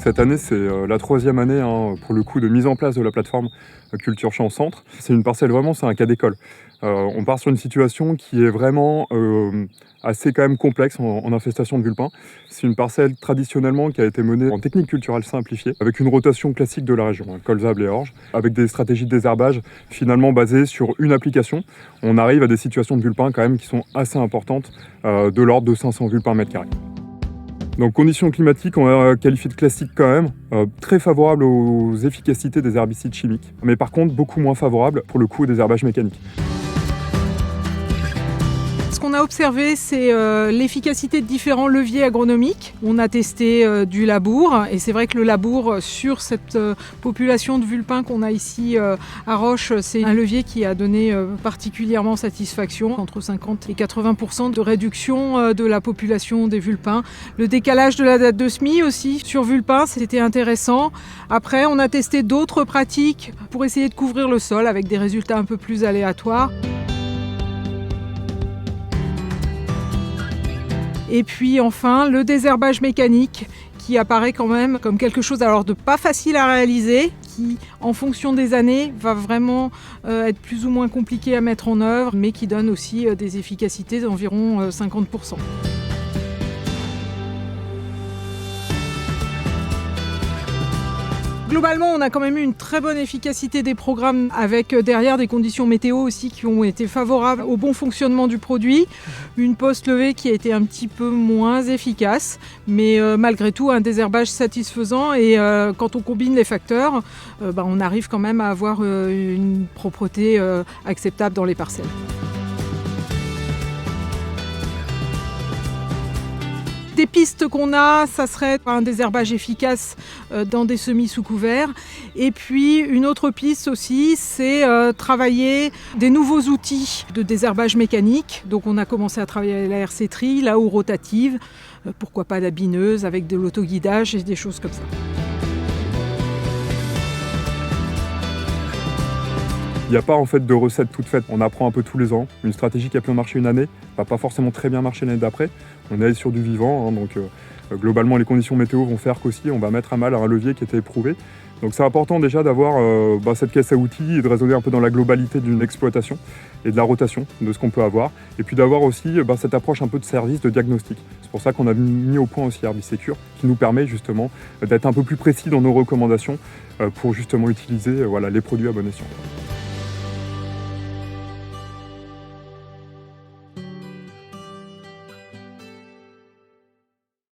Cette année, c'est la 3e année pour le coup de mise en place de la plateforme Culture Champ Centre. C'est une parcelle vraiment, c'est un cas d'école. On part sur une situation qui est vraiment assez quand même complexe en infestation de vulpins. C'est une parcelle traditionnellement qui a été menée en technique culturelle simplifiée, avec une rotation classique de la région, colzable et orge, avec des stratégies de désherbage finalement basées sur une application. On arrive à des situations de vulpins quand même qui sont assez importantes, de l'ordre de 500 vulpins mètre carré. Donc conditions climatiques, on va qualifier de classiques quand même, très favorables aux efficacités des herbicides chimiques, mais par contre beaucoup moins favorables pour le coup au désherbage mécanique. Ce qu'on a observé, c'est l'efficacité de différents leviers agronomiques. On a testé du labour, et c'est vrai que le labour sur cette population de vulpins qu'on a ici à Roche, c'est un levier qui a donné particulièrement satisfaction, entre 50 et 80% de réduction de la population des vulpins. Le décalage de la date de semis aussi sur vulpins, c'était intéressant. Après, on a testé d'autres pratiques pour essayer de couvrir le sol avec des résultats un peu plus aléatoires. Et puis enfin, le désherbage mécanique qui apparaît quand même comme quelque chose alors de pas facile à réaliser, qui en fonction des années va vraiment être plus ou moins compliqué à mettre en œuvre, mais qui donne aussi des efficacités d'environ 50%. Globalement, on a quand même eu une très bonne efficacité des programmes avec derrière des conditions météo aussi qui ont été favorables au bon fonctionnement du produit. Une post-levée qui a été un petit peu moins efficace, mais malgré tout un désherbage satisfaisant et quand on combine les facteurs, on arrive quand même à avoir une propreté acceptable dans les parcelles. Des pistes qu'on a, ça serait un désherbage efficace dans des semis sous couvert. Et puis une autre piste aussi, c'est travailler des nouveaux outils de désherbage mécanique. Donc on a commencé à travailler la RC Tri, la houe rotative, pourquoi pas la bineuse avec de l'autoguidage et des choses comme ça. Il n'y a pas en fait de recette toute faite, on apprend un peu tous les ans. Une stratégie qui a pu marcher une année va pas forcément très bien marcher l'année d'après. On est sur du vivant, donc globalement les conditions météo vont faire qu'aussi on va mettre à mal un levier qui était éprouvé. Donc c'est important déjà d'avoir cette caisse à outils et de raisonner un peu dans la globalité d'une exploitation et de la rotation de ce qu'on peut avoir. Et puis d'avoir aussi cette approche un peu de service, de diagnostic. C'est pour ça qu'on a mis au point aussi Herbicecure, qui nous permet justement d'être un peu plus précis dans nos recommandations pour justement utiliser les produits à bon escient.